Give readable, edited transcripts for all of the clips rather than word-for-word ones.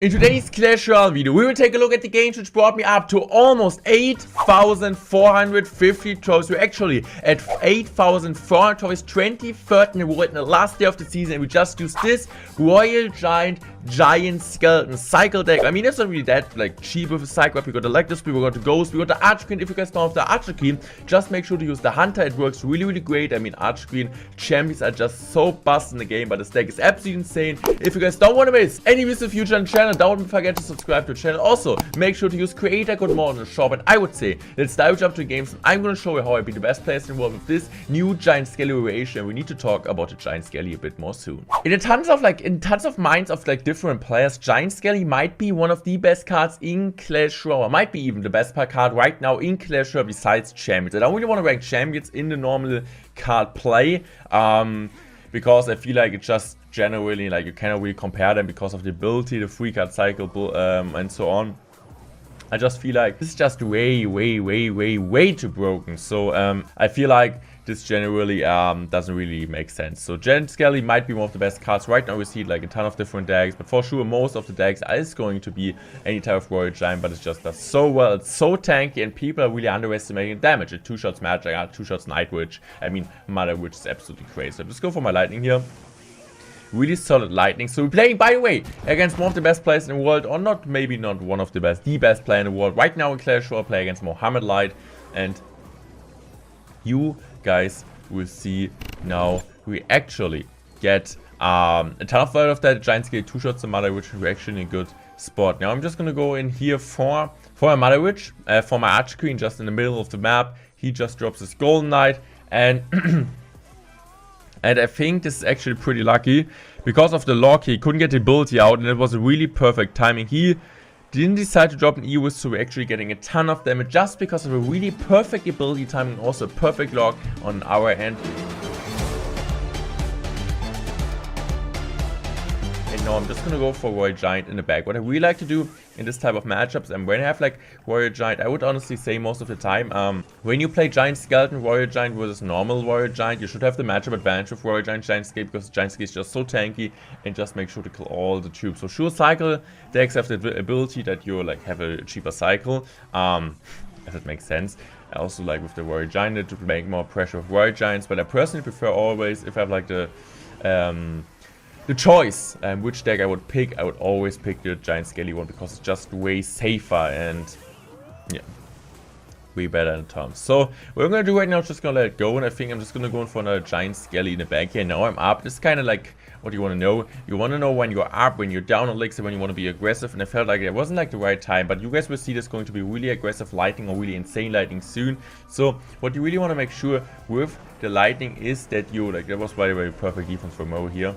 In today's Clash Royale video, we will take a look at the games which brought me up to almost 8,450 trophies. We're actually at 8,400 trophies, 23rd in the world in the last day of the season, and we just used this Royal Giant Skeleton cycle deck. I mean, it's not really that like cheap with a cycle. We got the Electus, we got the Ghost, we got the Archer Queen. If you guys don't have the Archer Queen, just make sure to use the Hunter. It works really great. I mean, Archer Queen champions are just so bust in the game, but this deck is absolutely insane. If you guys don't want to miss any videos in the future on the channel, don't forget to subscribe to the channel. Also, make sure to use creator code more in the shop. And I would say, let's dive up to the games. And I'm going to show you how I be the best players in the world with this new Giant Skelly variation. We need to talk about the Giant Skelly a bit more soon. In tons of minds of different players, Giant Skelly might be one of the best cards in Clash Royale. Might be even the best card right now in Clash Royale besides champions. I don't really want to rank champions in the normal card play. Because I feel like it's just generally like you cannot really compare them because of the ability, the free card cycle, and so on. I just feel like this is just way too broken. So I feel like this generally doesn't really make sense. So Giant Skelly might be one of the best cards right now. We see like a ton of different decks, but for sure most of the decks is going to be any type of Royal Giant, but it just does so well. It's so tanky and people are really underestimating damage. At 2 shots Magic, 2 shots Night Witch. I mean, Mother Witch is absolutely crazy. So just go for my Lightning here. Really solid Lightning. So we're playing, by the way, against one of the best players in the world, or not, maybe not one of the best, the best player in the world right now in Clash Royale. Play against Mohammed Light, and you guys will see now we actually get a ton of value of that. Giant Skelly 2 shots the Mother Witch, we're actually in a good spot. Now I'm just gonna go in here for my Mother Witch, for my Archer Queen, just in the middle of the map. He just drops his Golden Knight, and and I think this is actually pretty lucky. Because of the lock, he couldn't get the ability out, and it was a really perfect timing. He didn't decide to drop an EOS, so we're actually getting a ton of damage just because of a really perfect ability timing, also a perfect lock on our end. And now I'm just gonna go for Royal Giant in the back. What I really like to do in this type of matchups, and when I have like Royal Giant, I would honestly say most of the time, when you play Giant Skeleton, Royal Giant versus normal Royal Giant, you should have the matchup advantage with Royal Giant, Giant Skelly, because Giant Skelly is just so tanky, and just make sure to kill all the troops. So sure, cycle decks have the ability that you like have a cheaper cycle, if it makes sense. I also like with the Royal Giant to make more pressure with Royal Giants, but I personally prefer always, if I have like the choice which deck I would pick, I would always pick the Giant Skelly one because it's just way safer and yeah, way better in terms. So what I'm gonna do right now is just gonna let it go, and I think I'm just gonna go in for another Giant Skelly in the back here. Now I'm up. This is kind of like what you want to know. You want to know when you're up, when you're down on elixir, when you want to be aggressive, and I felt like it wasn't like the right time, but you guys will see this going to be really aggressive Lightning or really insane Lightning soon. So what you really want to make sure with the Lightning is that you, like, that was by the way perfect defense from Mo here.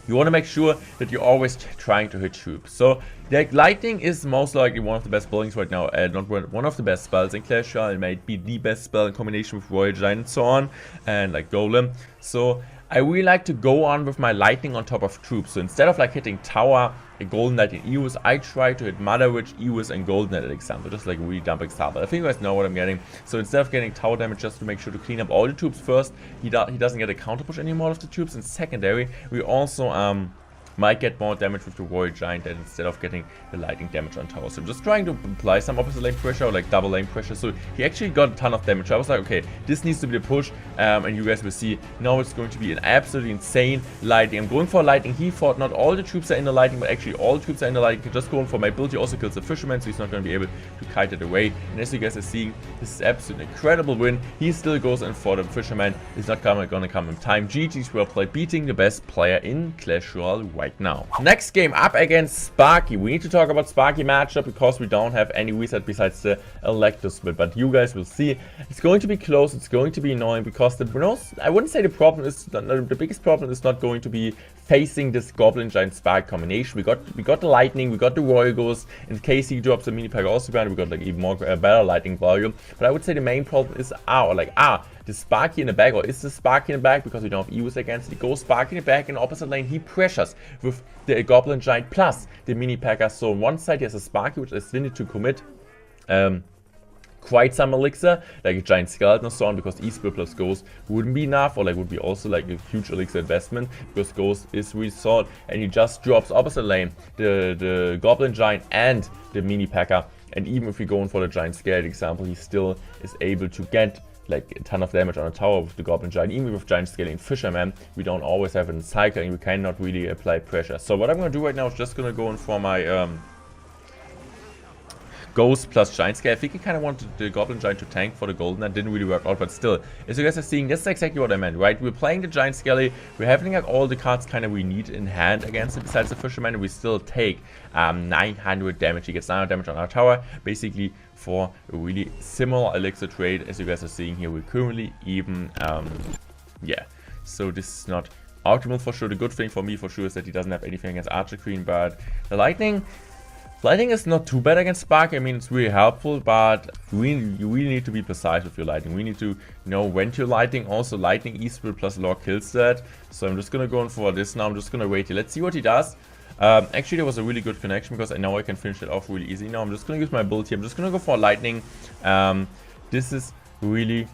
You want to make sure that you're always trying to hit troops. So, like, Lightning is most likely one of the best buildings right now, not one of the best spells in Clash Royale. It might be the best spell in combination with Royal Giant and so on, and like Golem. So, I really like to go on with my Lightning on top of troops. So, instead of like hitting Tower, a Golden Knight, and EOS, I try to hit Mother Witch, EOS, and Golden Knight, example. Just like a really dumb example. I think you guys know what I'm getting. So instead of getting tower damage, just to make sure to clean up all the troops first, he doesn't get a counter push anymore of the troops. And secondary, we also might get more damage with the Royal Giant than instead of getting the Lightning damage on tower. So I'm just trying to apply some opposite lane pressure or like double lane pressure. So he actually got a ton of damage. I was like, okay, this needs to be the push, and you guys will see now it's going to be an absolutely insane Lightning. I'm going for a Lightning. He thought not all the troops are in the Lightning, but actually all the troops are in the Lightning. Just going for my ability also kills the Fisherman, so he's not going to be able to kite it away. And as you guys are seeing, this is absolutely incredible win. He still goes in for the Fisherman. It's not going to come in time. GG's well played, beating the best player in Clash Royale right now. Next game up against Sparky. We need to talk about Sparky matchup because we don't have any reset besides the Electus split. But you guys will see, it's going to be close. It's going to be annoying because I wouldn't say the problem is the biggest problem is not going to be facing this Goblin Giant Spark combination. We got the Lightning, we got the Royal Ghost. In case he drops the mini pack also behind, we got like even more better Lightning volume. But I would say the main problem is the Sparky in the back, or is the Sparky in the back because we don't have EOS against it. He goes Sparky in the back, in the opposite lane he pressures with the Goblin Giant plus the mini packer. So on one side he has a Sparky which is needed to commit quite some elixir, like a giant skeleton or so on, because E-Spirit plus Ghost wouldn't be enough, or like would be also like a huge elixir investment, because Ghost is really solid, and he just drops opposite lane the Goblin Giant and the Mini P.E.K.K.A. And even if we go in for the Giant Skeleton example, he still is able to get like a ton of damage on a tower with the Goblin Giant. Even with Giant Skeleton Fisherman, we don't always have a cycle, and we cannot really apply pressure. So what I'm going to do right now is just going to go in for my Ghost plus Giant Scale. I think he kind of wanted the Goblin Giant to tank for the Golden. That didn't really work out, but still, as you guys are seeing, that's exactly what I meant, right? We're playing the Giant Skelly, we're having like all the cards kind of we need in hand against it besides the Fisherman, and we still take 900 damage. He gets 900 damage on our tower, basically for a really similar elixir trade as you guys are seeing here. We're currently even, yeah, so this is not optimal for sure. The good thing for me for sure is that he doesn't have anything against Archer Queen, but the Lightning is not too bad against Sparky. I mean, it's really helpful, but you really need to be precise with your Lightning. We need to know when to Lightning. Also, Lightning E-Spirit plus Lore kills that. So I'm just going to go in for this now. I'm just going to wait here. Let's see what he does. Actually, there was a really good connection because I know I can finish it off really easy. Now I'm just going to use my ability. I'm just going to go for Lightning. This is really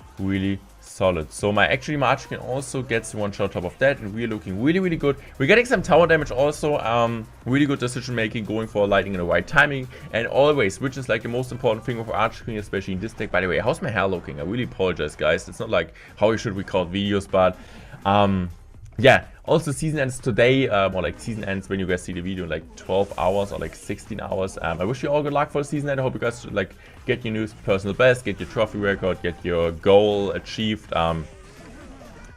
solid. So my Archer can also gets one shot top of that, and we're looking really good. We're getting some tower damage also. Really good decision making, going for Lightning in the right timing, and always, which is like the most important thing with Archer Queen, especially in this deck. By the way, how's my hair looking? I really apologize, guys. It's not like how you should record videos, but yeah. Also, season ends today, or like season ends when you guys see the video in like 12 hours or like 16 hours. I wish you all good luck for the season end. I hope you guys like get your new personal best, get your trophy record, get your goal achieved. I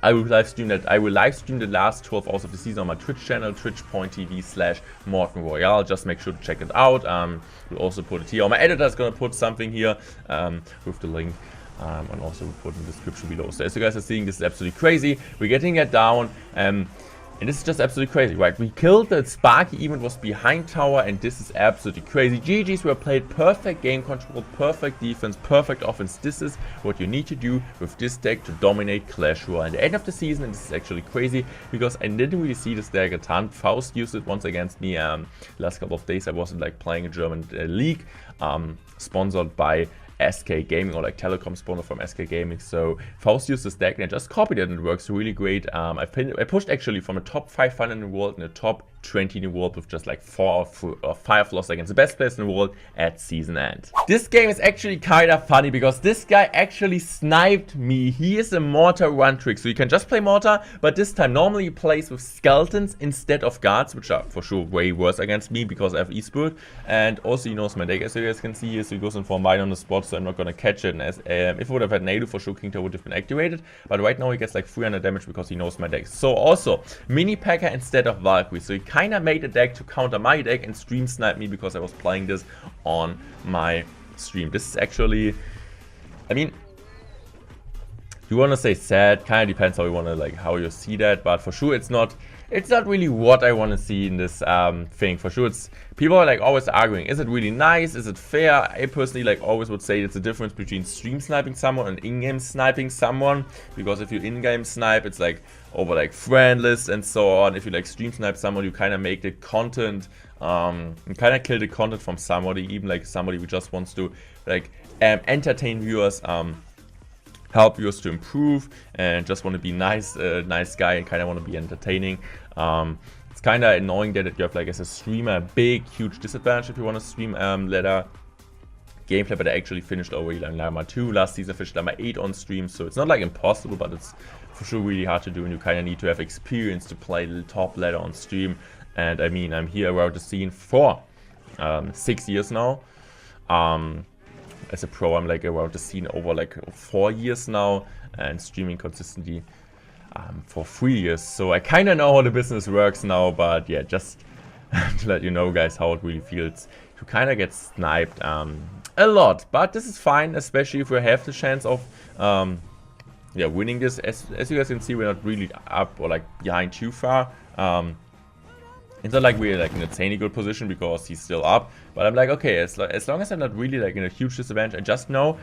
will live stream that. I will live stream the last 12 hours of the season on my Twitch channel, twitch.tv/mortenroyale. Just make sure to check it out. We'll also put it here. Or my editor is gonna put something here with the link. And also put in the description below. So as you guys are seeing, this is absolutely crazy. We're getting it down, and this is just absolutely crazy, right? We killed the Sparky, even was behind tower, and this is absolutely crazy. GG's were played, perfect game control, perfect defense, perfect offense. This is what you need to do with this deck to dominate Clash Royale. At the end of the season, and this is actually crazy because I didn't really see this deck a ton. Faust used it once against me. Last couple of days I wasn't like playing a German league, sponsored by SK Gaming, or like telecom sponsor from SK Gaming. So Faust used this deck and I just copied it, and it works really great. I pushed actually from a top 500 in the world and a top 20 in the world with just like 4 or 5 losses against the best players in the world at season end. This game is actually kind of funny because this guy actually sniped me. He is a mortar one trick, so you can just play mortar, but this time normally he plays with skeletons instead of guards, which are for sure way worse against me because I have E-Spirit, and also he knows my deck, as you guys can see here. So he goes in for mine on the spot, so I'm not gonna catch it. And as if I would have had Nadu, for sure King Tower would have been activated, but right now he gets like 300 damage because he knows my deck. So also Mini P.E.K.K.A. instead of Valkyrie, so he kind of made a deck to counter my deck and stream snipe me because I was playing this on my stream. This is actually, I mean, you want to say sad, kind of depends how you want to, like, how you see that, but for sure it's not really what I want to see in this thing. For sure, it's, people are like always arguing, is it really nice, is it fair? I personally like always would say it's a difference between stream sniping someone and in-game sniping someone, because if you in-game snipe, it's like over like friend lists and so on. If you like stream snipe someone, you kind of make the content, you kind of kill the content from somebody, even like somebody who just wants to like entertain viewers, help viewers to improve, and just want to be nice, nice guy, and kind of want to be entertaining. It's kind of annoying that you have like as a streamer a big huge disadvantage if you want to stream ladder gameplay, but I actually finished already like Llama 2 last season, finished Llama 8 on stream, so it's not like impossible, but it's for sure really hard to do, and you kind of need to have experience to play the top ladder on stream. And I mean, I'm here around the scene for 6 years now. As a pro, I'm like around the scene over like 4 years now, and streaming consistently for 3 years. So I kind of know how the business works now, but yeah, just to let you know, guys, how it really feels to kind of get sniped a lot. But this is fine, especially if we have the chance of yeah, winning this. As you guys can see, we're not really up or like behind too far. It's not like we're like in a insanely good position because he's still up, but I'm like, okay, as long as I'm not really like in a huge disadvantage, I just know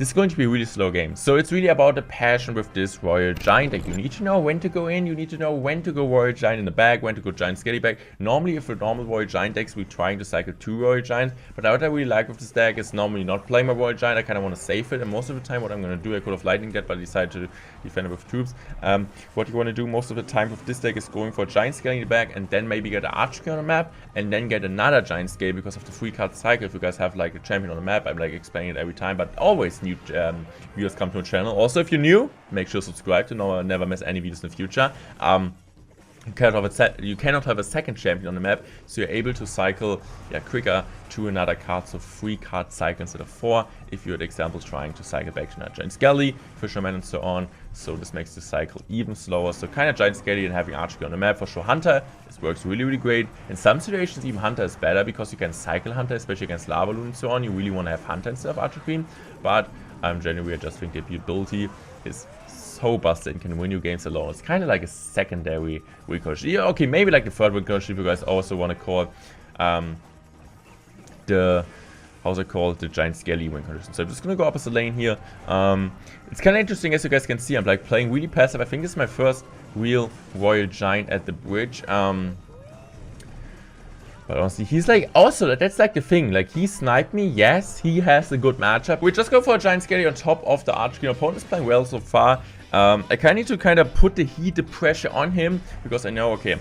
this is going to be a really slow game. So it's really about the passion with this Royal Giant deck. You need to know when to go in, you need to know when to go Royal Giant in the back, when to go Giant Skelly back. Normally, if we're normal Royal Giant decks, we're trying to cycle 2 Royal Giants. But what I really like with this deck is normally not playing my Royal Giant. I kind of want to save it. And most of the time, what I'm going to do, I could have Lightning that, but I decided to defend it with troops. What you want to do most of the time with this deck is going for Giant Skelly in the back and then maybe get an Archer on the map and then get another Giant Skelly because of the 3-card cycle. If you guys have like a champion on the map, I'm like explaining it every time, but always new viewers come to the channel. Also, if you're new, make sure to subscribe to never miss any videos in the future. You cannot have a second champion on the map, so you're able to cycle quicker to another card, so 3-card cycle instead of 4, if you're, for example, trying to cycle back to another Giant Skelly, Fisherman and so on. So this makes the cycle even slower. So kind of Giant Skelly and having Archer on the map. For sure Hunter, this works really, really great. In some situations even Hunter is better because you can cycle Hunter, especially against Lava Loon and so on. You really want to have Hunter instead of Archer Queen, but generally I just think the ability is so busted and can win you games alone. It's kind of like a secondary ricochet. Yeah, okay, maybe like the third ricochet if you guys also want to call the how's it called, the Giant Skelly win condition. So I'm just gonna go opposite lane here. It's kind of interesting, as you guys can see. I'm like playing really passive. I think this is my first real Royal Giant at the bridge. But honestly, he's like, also, that's like the thing, like, he sniped me, yes, he has a good matchup. We just go for a Giant Skelly on top of the Archer Queen. Opponent is playing well so far. I kind of need to kind of put the heat, the pressure on him, because I know, okay,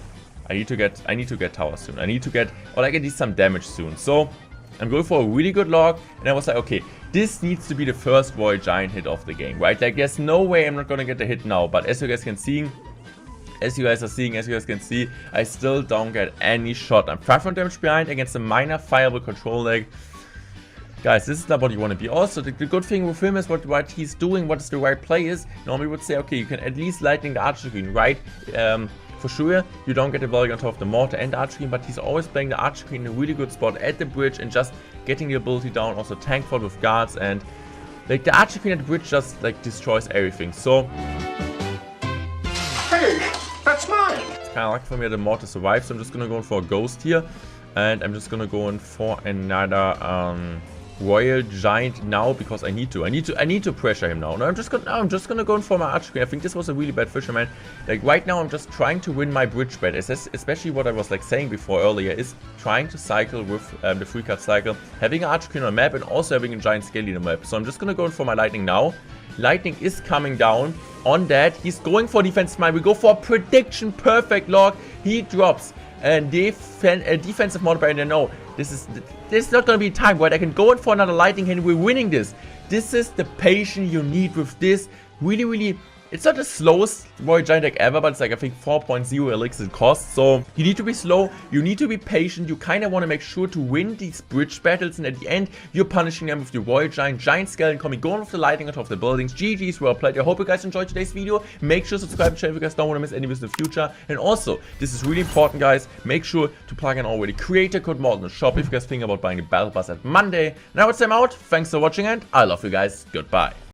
I need to get tower soon. I need to get, or like at least some damage soon. So, I'm going for a really good log, and I was like, okay, this needs to be the first Royal Giant hit of the game, right? Like, there's no way I'm not gonna get the hit now, but as you guys can see, as you guys can see, I still don't get any shot. I'm 500 damage behind against a minor fireable control deck. Guys, this is not what you want to be. Also, the good thing with him is what he's doing, what is the right play is. Normally would say, okay, you can at least Lightning the Archer Queen, right? For sure, you don't get the volume on top of the Mortar and the Archer Queen, but he's always playing the Archer Queen in a really good spot at the bridge and just getting the ability down. Also, tank forward with guards, and like the Archer Queen at the bridge just like destroys everything. So, hey, that's mine. It's kind of lucky for me that the Mortar survives, so I'm just gonna go in for a Ghost here, and I'm just gonna go in for another Royal Giant now because I need to pressure him now. No, I'm just gonna go in for my Archer Queen. I think this was a really bad Fisherman. Like right now, I'm just trying to win my bridge bet. Especially what I was like saying before earlier is trying to cycle with the 3-card cycle, having an Archer Queen on the map and also having a Giant Skelly on the map. So I'm just gonna go in for my Lightning now. Lightning is coming down on that. He's going for defense smite. We go for a prediction perfect log. He drops and defensive model barrier. No, this is not gonna be time, right? I can go in for another Lightning and we're winning this. This is the patience you need with this. Really, really. It's not the slowest Royal Giant deck ever, but it's like I think 4.0 elixir cost. So you need to be slow, you need to be patient, you kind of want to make sure to win these bridge battles, and at the end you're punishing them with your Royal Giant, Giant Skeleton coming, going with the Lightning on top of the buildings. GG's, well played. I hope you guys enjoyed today's video. Make sure to subscribe to the channel if you guys don't want to miss any videos in the future. And also, this is really important, guys, make sure to plug in already creator code Morten in the shop if you guys think about buying the Battle Pass at Monday. Now it's time out. Thanks for watching and I love you guys. Goodbye.